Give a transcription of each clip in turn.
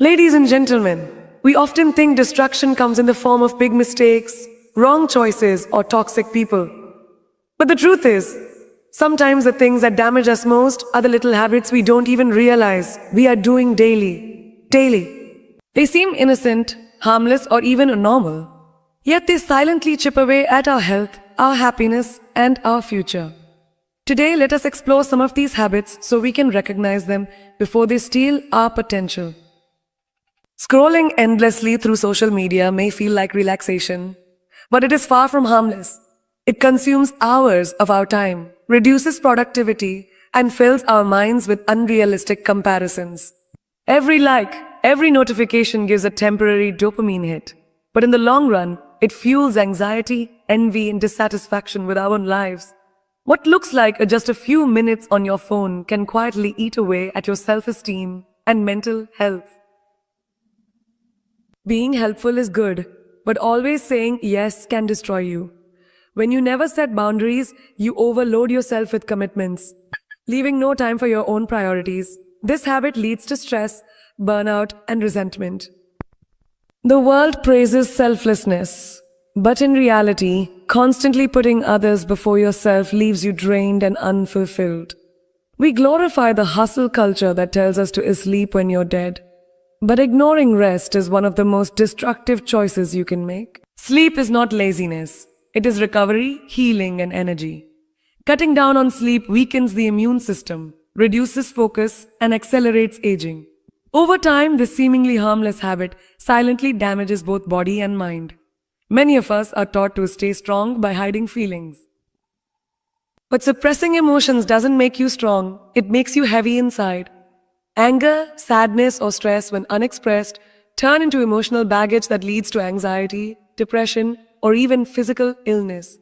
Ladies and gentlemen, we often think destruction comes in the form of big mistakes, wrong choices, or toxic people. But the truth is, sometimes the things that damage us most are the little habits we don't even realize we are doing daily. Daily. They seem innocent, harmless, or even normal. Yet they silently chip away at our health, our happiness, and our future. Today, let us explore some of these habits so we can recognize them before they steal our potential. Scrolling endlessly through social media may feel like relaxation, but it is far from harmless. It consumes hours of our time, reduces productivity, and fills our minds with unrealistic comparisons. Every like, every notification gives a temporary dopamine hit, but in the long run, it fuels anxiety, envy, and dissatisfaction with our own lives. What looks like just a few minutes on your phone can quietly eat away at your self-esteem and mental health. Being helpful is good, but always saying yes can destroy you. When you never set boundaries, you overload yourself with commitments, leaving no time for your own priorities. This habit leads to stress, burnout, and resentment. The world praises selflessness, but in reality, constantly putting others before yourself leaves you drained and unfulfilled. We glorify the hustle culture that tells us to sleep when you're dead. But ignoring rest is one of the most destructive choices you can make. Sleep is not laziness. It is recovery, healing, and energy. Cutting down on sleep weakens the immune system, reduces focus, and accelerates aging. Over time, this seemingly harmless habit silently damages both body and mind. Many of us are taught to stay strong by hiding feelings. But suppressing emotions doesn't make you strong, it makes you heavy inside. Anger, sadness, or stress, when unexpressed, turn into emotional baggage that leads to anxiety, depression, or even physical illness.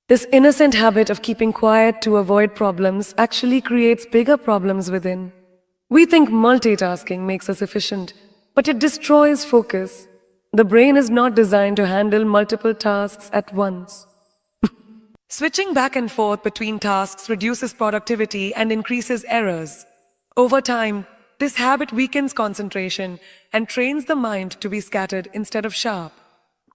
This innocent habit of keeping quiet to avoid problems actually creates bigger problems within. We think multitasking makes us efficient, but it destroys focus. The brain is not designed to handle multiple tasks at once. Switching back and forth between tasks reduces productivity and increases errors. Over time, this habit weakens concentration and trains the mind to be scattered instead of sharp.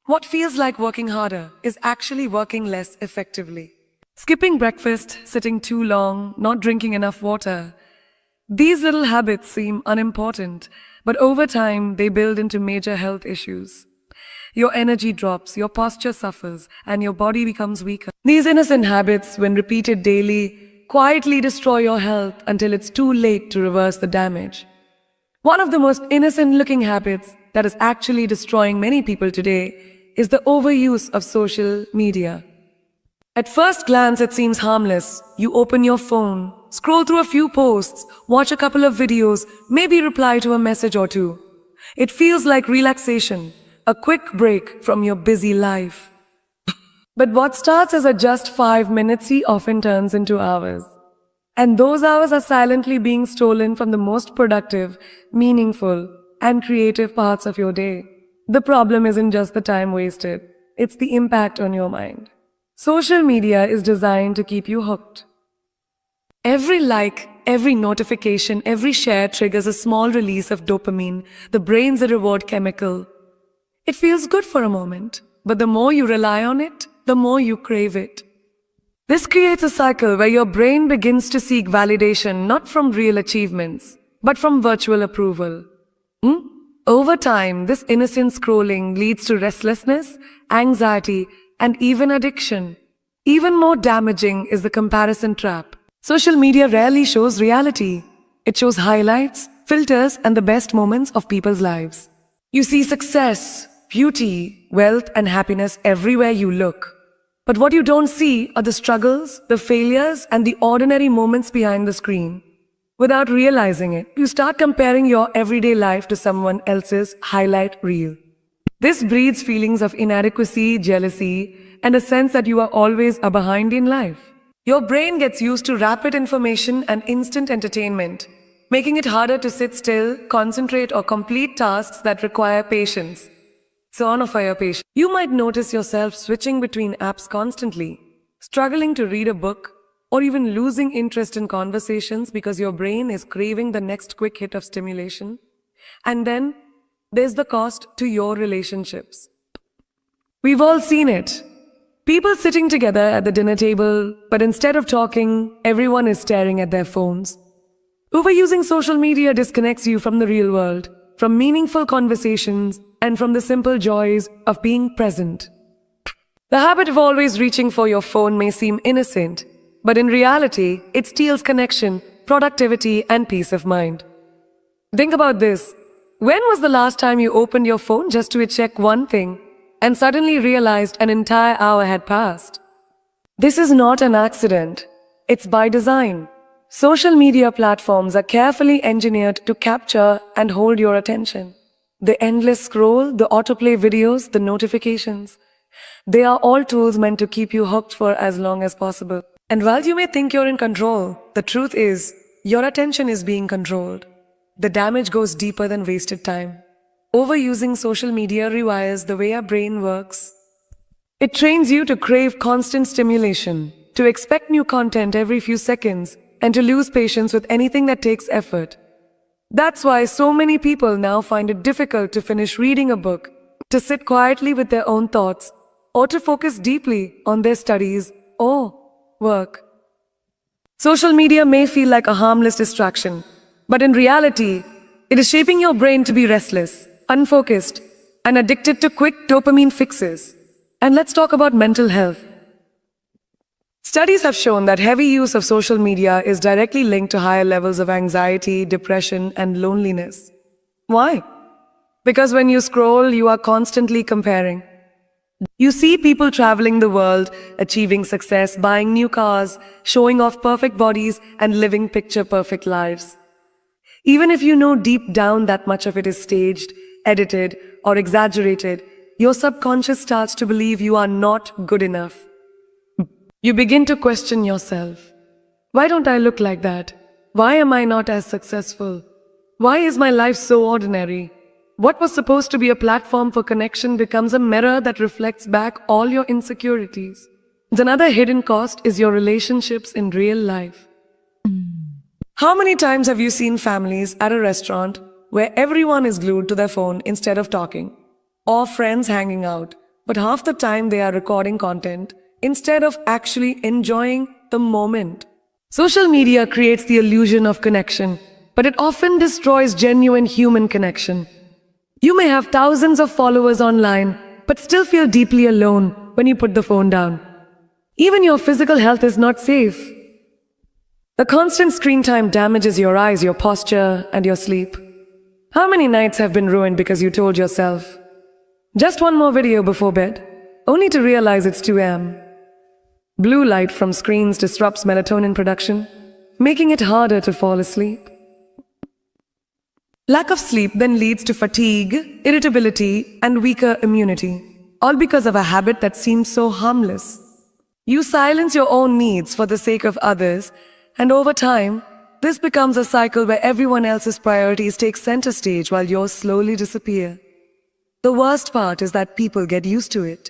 What feels like working harder is actually working less effectively. Skipping breakfast, sitting too long, not drinking enough water. These little habits seem unimportant, but over time they build into major health issues. Your energy drops, your posture suffers, and your body becomes weaker. These innocent habits, when repeated daily, quietly destroy your health until it's too late to reverse the damage. One of the most innocent looking habits that is actually destroying many people today is the overuse of social media. At first glance, it seems harmless. You open your phone, scroll through a few posts, watch a couple of videos, maybe reply to a message or two. It feels like relaxation, a quick break from your busy life. But what starts as a just 5 minutes often turns into hours. And those hours are silently being stolen from the most productive, meaningful, and creative parts of your day. The problem isn't just the time wasted, it's the impact on your mind. Social media is designed to keep you hooked. Every like, every notification, every share triggers a small release of dopamine, the brain's reward chemical. It feels good for a moment, but the more you rely on it, the more you crave it. This creates a cycle where your brain begins to seek validation not from real achievements, but from virtual approval. Over time, this innocent scrolling leads to restlessness, anxiety, and even addiction. Even more damaging is the comparison trap. Social media rarely shows reality. It shows highlights, filters, and the best moments of people's lives. You see success, beauty, wealth, and happiness everywhere you look. But what you don't see are the struggles, the failures, and the ordinary moments behind the screen. Without realizing it, you start comparing your everyday life to someone else's highlight reel. This breeds feelings of inadequacy, jealousy, and a sense that you are always behind in life. Your brain gets used to rapid information and instant entertainment, making it harder to sit still, concentrate, or complete tasks that require patience. Sonify patient. You might notice yourself switching between apps constantly, struggling to read a book, or even losing interest in conversations because your brain is craving the next quick hit of stimulation. And then there's the cost to your relationships. We've all seen it. People sitting together at the dinner table, but instead of talking, everyone is staring at their phones. Overusing social media disconnects you from the real world, from meaningful conversations, and from the simple joys of being present. The habit of always reaching for your phone may seem innocent, but in reality, it steals connection, productivity, and peace of mind. Think about this. When was the last time you opened your phone just to check one thing and suddenly realized an entire hour had passed? This is not an accident. It's by design. Social media platforms are carefully engineered to capture and hold your attention. The endless scroll, the autoplay videos, the notifications. They are all tools meant to keep you hooked for as long as possible. And while you may think you're in control, the truth is, your attention is being controlled. The damage goes deeper than wasted time. Overusing social media rewires the way our brain works. It trains you to crave constant stimulation, to expect new content every few seconds, and to lose patience with anything that takes effort. That's why so many people now find it difficult to finish reading a book, to sit quietly with their own thoughts, or to focus deeply on their studies or work. Social media may feel like a harmless distraction, but in reality, it is shaping your brain to be restless, unfocused, and addicted to quick dopamine fixes. And let's talk about mental health. Studies have shown that heavy use of social media is directly linked to higher levels of anxiety, depression, and loneliness. Why? Because when you scroll, you are constantly comparing. You see people traveling the world, achieving success, buying new cars, showing off perfect bodies, and living picture-perfect lives. Even if you know deep down that much of it is staged, edited, or exaggerated, your subconscious starts to believe you are not good enough. You begin to question yourself. Why don't I look like that? Why am I not as successful? Why is my life so ordinary? What was supposed to be a platform for connection becomes a mirror that reflects back all your insecurities. Another hidden cost is your relationships in real life. How many times have you seen families at a restaurant where everyone is glued to their phone instead of talking? Or friends hanging out, but half the time they are recording content instead of actually enjoying the moment. Social media creates the illusion of connection, but it often destroys genuine human connection. You may have thousands of followers online, but still feel deeply alone when you put the phone down. Even your physical health is not safe. The constant screen time damages your eyes, your posture, and your sleep. How many nights have been ruined because you told yourself, just one more video before bed, only to realize it's 2 a.m.? Blue light from screens disrupts melatonin production, making it harder to fall asleep. Lack of sleep then leads to fatigue, irritability, and weaker immunity, all because of a habit that seems so harmless. You silence your own needs for the sake of others, and over time, this becomes a cycle where everyone else's priorities take center stage while yours slowly disappear. The worst part is that people get used to it.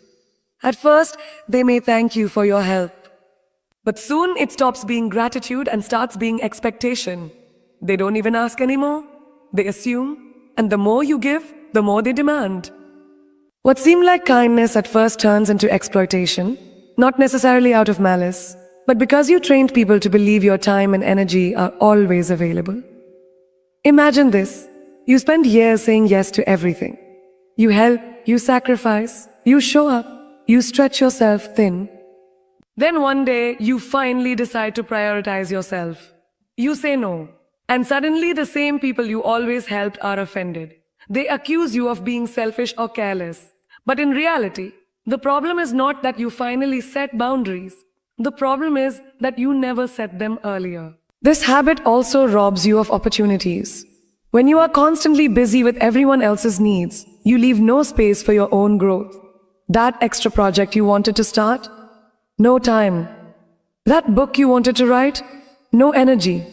At first, they may thank you for your help. But soon it stops being gratitude and starts being expectation. They don't even ask anymore. They assume. And the more you give, the more they demand. What seemed like kindness at first turns into exploitation, not necessarily out of malice, but because you trained people to believe your time and energy are always available. Imagine this. You spend years saying yes to everything. You help, you sacrifice, you show up. You stretch yourself thin. Then one day, you finally decide to prioritize yourself. You say no. And suddenly the same people you always helped are offended. They accuse you of being selfish or careless. But in reality, the problem is not that you finally set boundaries. The problem is that you never set them earlier. This habit also robs you of opportunities. When you are constantly busy with everyone else's needs, you leave no space for your own growth. That extra project you wanted to start? No time. That book you wanted to write? No energy.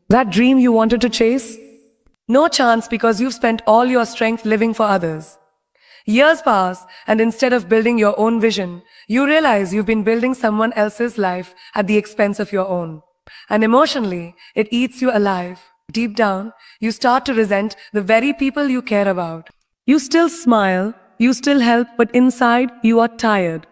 That dream you wanted to chase? No chance because you've spent all your strength living for others. Years pass, and instead of building your own vision, you realize you've been building someone else's life at the expense of your own. And emotionally, it eats you alive. Deep down, you start to resent the very people you care about. You still smile, you still help, but inside, you are tired.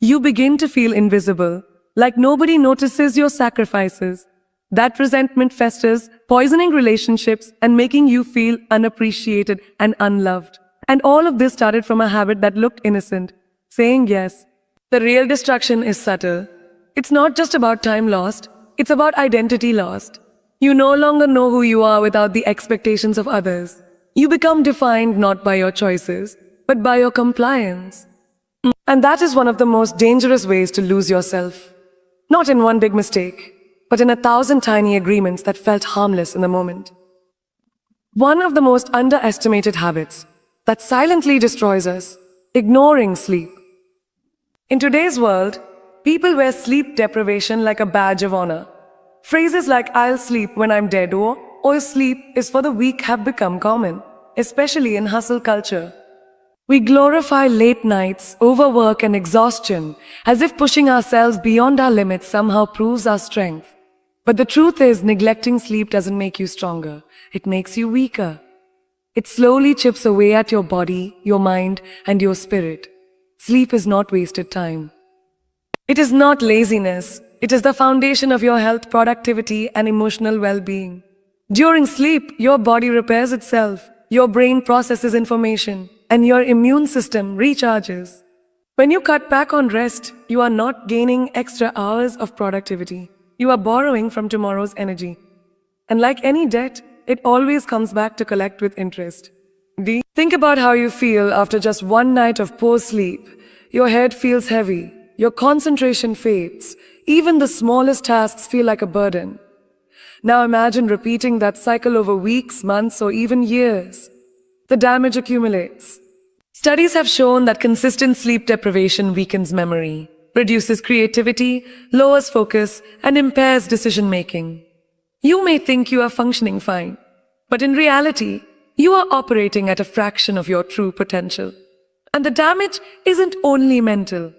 You begin to feel invisible, like nobody notices your sacrifices. That resentment festers, poisoning relationships and making you feel unappreciated and unloved. And all of this started from a habit that looked innocent, saying yes. The real destruction is subtle. It's not just about time lost, it's about identity lost. You no longer know who you are without the expectations of others. You become defined not by your choices, but by your compliance. And that is one of the most dangerous ways to lose yourself. Not in one big mistake, but in 1,000 tiny agreements that felt harmless in the moment. One of the most underestimated habits that silently destroys us, ignoring sleep. In today's world, people wear sleep deprivation like a badge of honor. Phrases like "I'll sleep when I'm dead" or "sleep is for the weak" have become common, especially in hustle culture. We glorify late nights, overwork, and exhaustion as if pushing ourselves beyond our limits somehow proves our strength. But the truth is, neglecting sleep doesn't make you stronger, it makes you weaker. It slowly chips away at your body, your mind, and your spirit. Sleep is not wasted time. It is not laziness. It is the foundation of your health, productivity, and emotional well-being. During sleep, your body repairs itself, your brain processes information, and your immune system recharges. When you cut back on rest, you are not gaining extra hours of productivity. You are borrowing from tomorrow's energy. And like any debt, it always comes back to collect with interest. Think about how you feel after just one night of poor sleep. Your head feels heavy. Your concentration fades. Even the smallest tasks feel like a burden. Now imagine repeating that cycle over weeks, months, or even years. The damage accumulates. Studies have shown that consistent sleep deprivation weakens memory, reduces creativity, lowers focus, and impairs decision-making. You may think you are functioning fine, but in reality, you are operating at a fraction of your true potential. And the damage isn't only mental.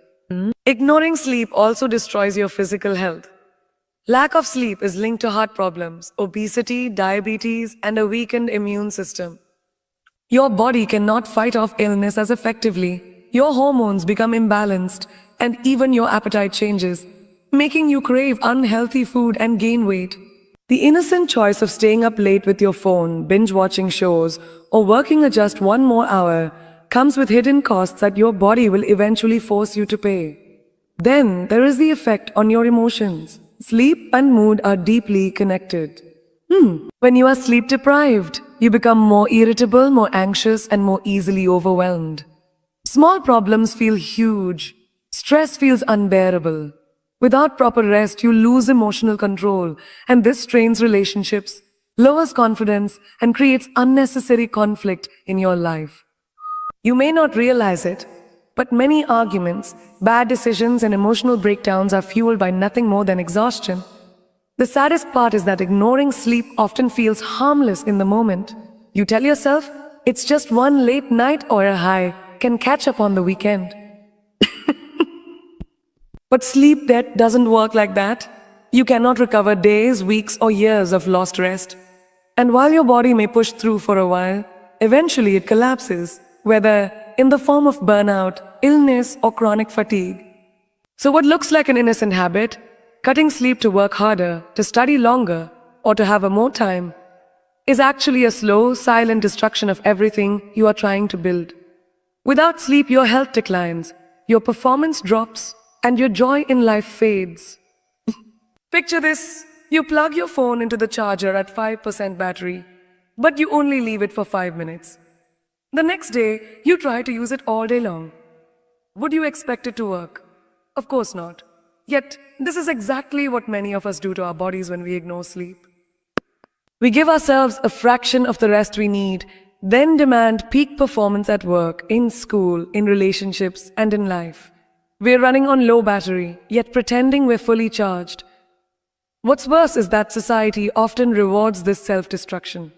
Ignoring sleep also destroys your physical health. Lack of sleep is linked to heart problems, obesity, diabetes, and a weakened immune system. Your body cannot fight off illness as effectively. Your hormones become imbalanced, and even your appetite changes, making you crave unhealthy food and gain weight. The innocent choice of staying up late with your phone, binge-watching shows, or working just one more hour comes with hidden costs that your body will eventually force you to pay. Then there is the effect on your emotions. Sleep and mood are deeply connected. When you are sleep deprived, you become more irritable, more anxious, and more easily overwhelmed. Small problems feel huge. Stress feels unbearable. Without proper rest, you lose emotional control, and this strains relationships, lowers confidence, and creates unnecessary conflict in your life. You may not realize it, but many arguments, bad decisions, and emotional breakdowns are fueled by nothing more than exhaustion. The saddest part is that ignoring sleep often feels harmless in the moment. You tell yourself, it's just one late night or a high, can catch up on the weekend. But sleep debt doesn't work like that. You cannot recover days, weeks, or years of lost rest. And while your body may push through for a while, eventually it collapses, whether in the form of burnout, illness, or chronic fatigue. So what looks like an innocent habit, cutting sleep to work harder, to study longer, or to have more time, is actually a slow, silent destruction of everything you are trying to build. Without sleep, your health declines, your performance drops, and your joy in life fades. Picture this. You plug your phone into the charger at 5% battery, but you only leave it for 5 minutes. The next day, you try to use it all day long. Would you expect it to work? Of course not. Yet, this is exactly what many of us do to our bodies when we ignore sleep. We give ourselves a fraction of the rest we need, then demand peak performance at work, in school, in relationships, and in life. We're running on low battery, yet pretending we're fully charged. What's worse is that society often rewards this self-destruction.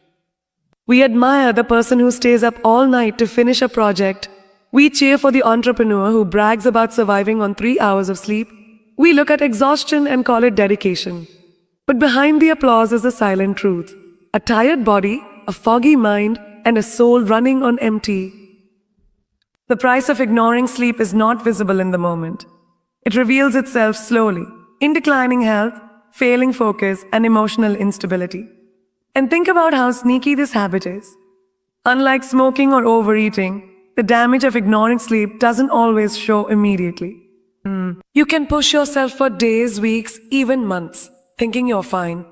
We admire the person who stays up all night to finish a project. We cheer for the entrepreneur who brags about surviving on 3 hours of sleep. We look at exhaustion and call it dedication. But behind the applause is a silent truth. A tired body, a foggy mind, and a soul running on empty. The price of ignoring sleep is not visible in the moment. It reveals itself slowly, in declining health, failing focus, and emotional instability. And think about how sneaky this habit is. Unlike smoking or overeating, the damage of ignoring sleep doesn't always show immediately. You can push yourself for days, weeks, even months, thinking you're fine.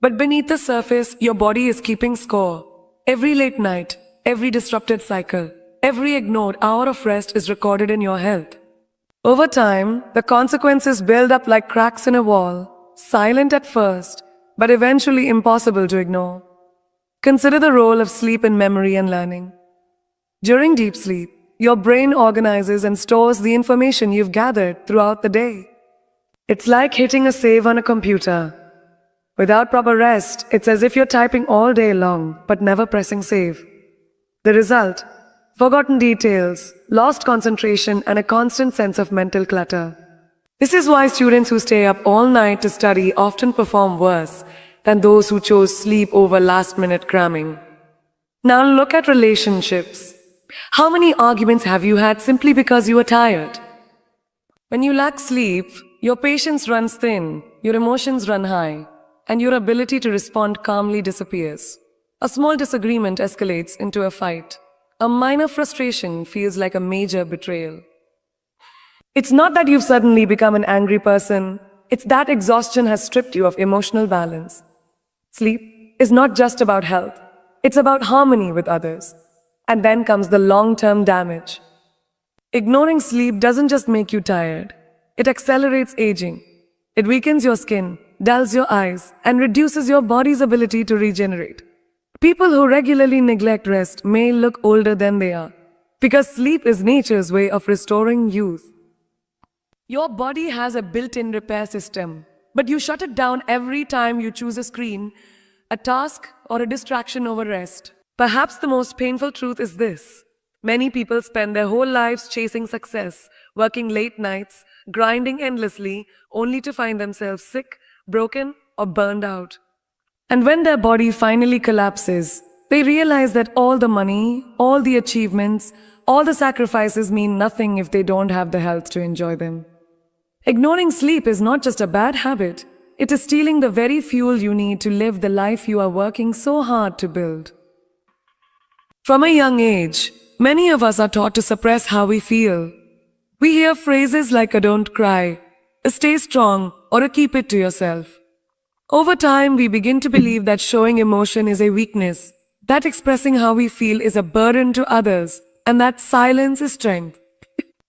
But beneath the surface, your body is keeping score. Every late night, every disrupted cycle, every ignored hour of rest is recorded in your health. Over time, the consequences build up like cracks in a wall, silent at first, but eventually impossible to ignore. Consider the role of sleep in memory and learning. During deep sleep, your brain organizes and stores the information you've gathered throughout the day. It's like hitting a save on a computer. Without proper rest, it's as if you're typing all day long, but never pressing save. The result? Forgotten details, lost concentration, and a constant sense of mental clutter. This is why students who stay up all night to study often perform worse than those who chose sleep over last-minute cramming. Now look at relationships. How many arguments have you had simply because you were tired? When you lack sleep, your patience runs thin, your emotions run high, and your ability to respond calmly disappears. A small disagreement escalates into a fight. A minor frustration feels like a major betrayal. It's not that you've suddenly become an angry person, it's that exhaustion has stripped you of emotional balance. Sleep is not just about health, it's about harmony with others. And then comes the long-term damage. Ignoring sleep doesn't just make you tired, it accelerates aging. It weakens your skin, dulls your eyes, and reduces your body's ability to regenerate. People who regularly neglect rest may look older than they are, because sleep is nature's way of restoring youth. Your body has a built-in repair system, but you shut it down every time you choose a screen, a task, or a distraction over rest. Perhaps the most painful truth is this. Many people spend their whole lives chasing success, working late nights, grinding endlessly, only to find themselves sick, broken, or burned out. And when their body finally collapses, they realize that all the money, all the achievements, all the sacrifices mean nothing if they don't have the health to enjoy them. Ignoring sleep is not just a bad habit, it is stealing the very fuel you need to live the life you are working so hard to build. From a young age, many of us are taught to suppress how we feel. We hear phrases like a "don't cry," a "stay strong," or a "keep it to yourself." Over time, we begin to believe that showing emotion is a weakness, that expressing how we feel is a burden to others, and that silence is strength.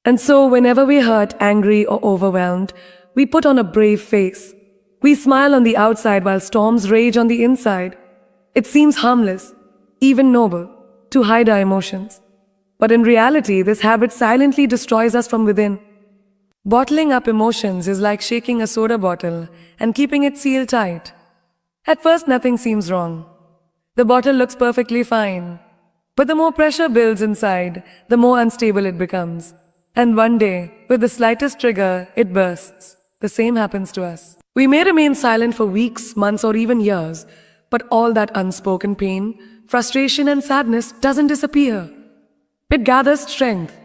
And so, whenever we're hurt, angry, or overwhelmed, we put on a brave face. We smile on the outside while storms rage on the inside. It seems harmless, even noble, to hide our emotions. But in reality, this habit silently destroys us from within. Bottling up emotions is like shaking a soda bottle and keeping it sealed tight. At first, nothing seems wrong. The bottle looks perfectly fine. But the more pressure builds inside, the more unstable it becomes. And one day, with the slightest trigger, it bursts. The same happens to us. We may remain silent for weeks, months, or even years, but all that unspoken pain, frustration, and sadness doesn't disappear. It gathers strength,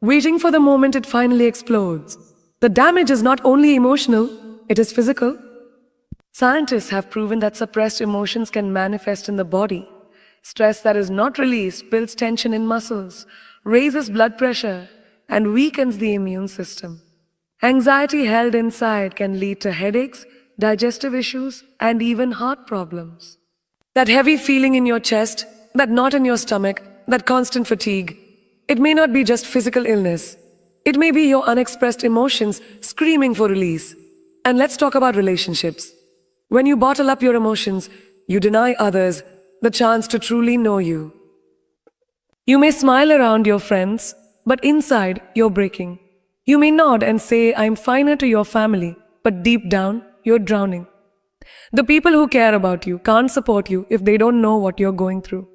waiting for the moment it finally explodes. The damage is not only emotional, it is physical. Scientists have proven that suppressed emotions can manifest in the body. Stress that is not released builds tension in muscles, raises blood pressure, and weakens the immune system. Anxiety held inside can lead to headaches, digestive issues, and even heart problems. That heavy feeling in your chest, that knot in your stomach, that constant fatigue, it may not be just physical illness. It may be your unexpressed emotions screaming for release. And let's talk about relationships. When you bottle up your emotions, you deny others the chance to truly know you. You may smile around your friends, but inside you're breaking. You may nod and say, "I'm finer" to your family, but deep down, you're drowning. The people who care about you can't support you if they don't know what you're going through.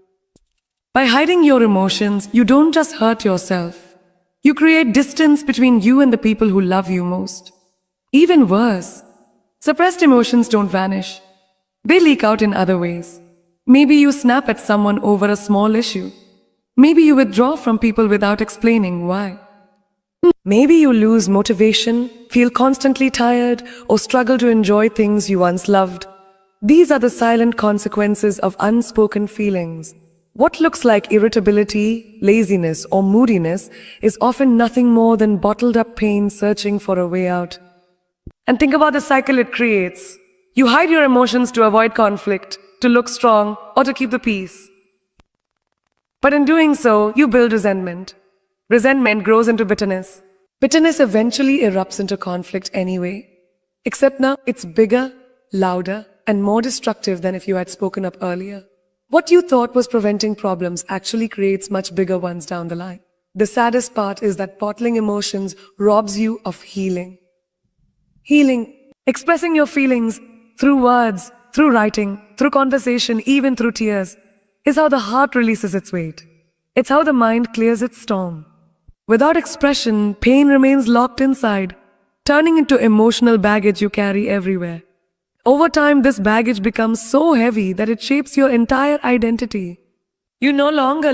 By hiding your emotions, you don't just hurt yourself. You create distance between you and the people who love you most. Even worse, suppressed emotions don't vanish. They leak out in other ways. Maybe you snap at someone over a small issue. Maybe you withdraw from people without explaining why. Maybe you lose motivation, feel constantly tired, or struggle to enjoy things you once loved. These are the silent consequences of unspoken feelings. What looks like irritability, laziness, or moodiness is often nothing more than bottled up pain searching for a way out. And think about the cycle it creates. You hide your emotions to avoid conflict, to look strong, or to keep the peace. But in doing so, you build resentment. Resentment grows into bitterness. Bitterness eventually erupts into conflict anyway. Except now it's bigger, louder, and more destructive than if you had spoken up earlier. What you thought was preventing problems actually creates much bigger ones down the line. The saddest part is that bottling emotions robs you of healing. Healing, expressing your feelings through words, through writing, through conversation, even through tears, is how the heart releases its weight. It's how the mind clears its storm. Without expression, pain remains locked inside, turning into emotional baggage you carry everywhere. Over time, this baggage becomes so heavy that it shapes your entire identity. You no longer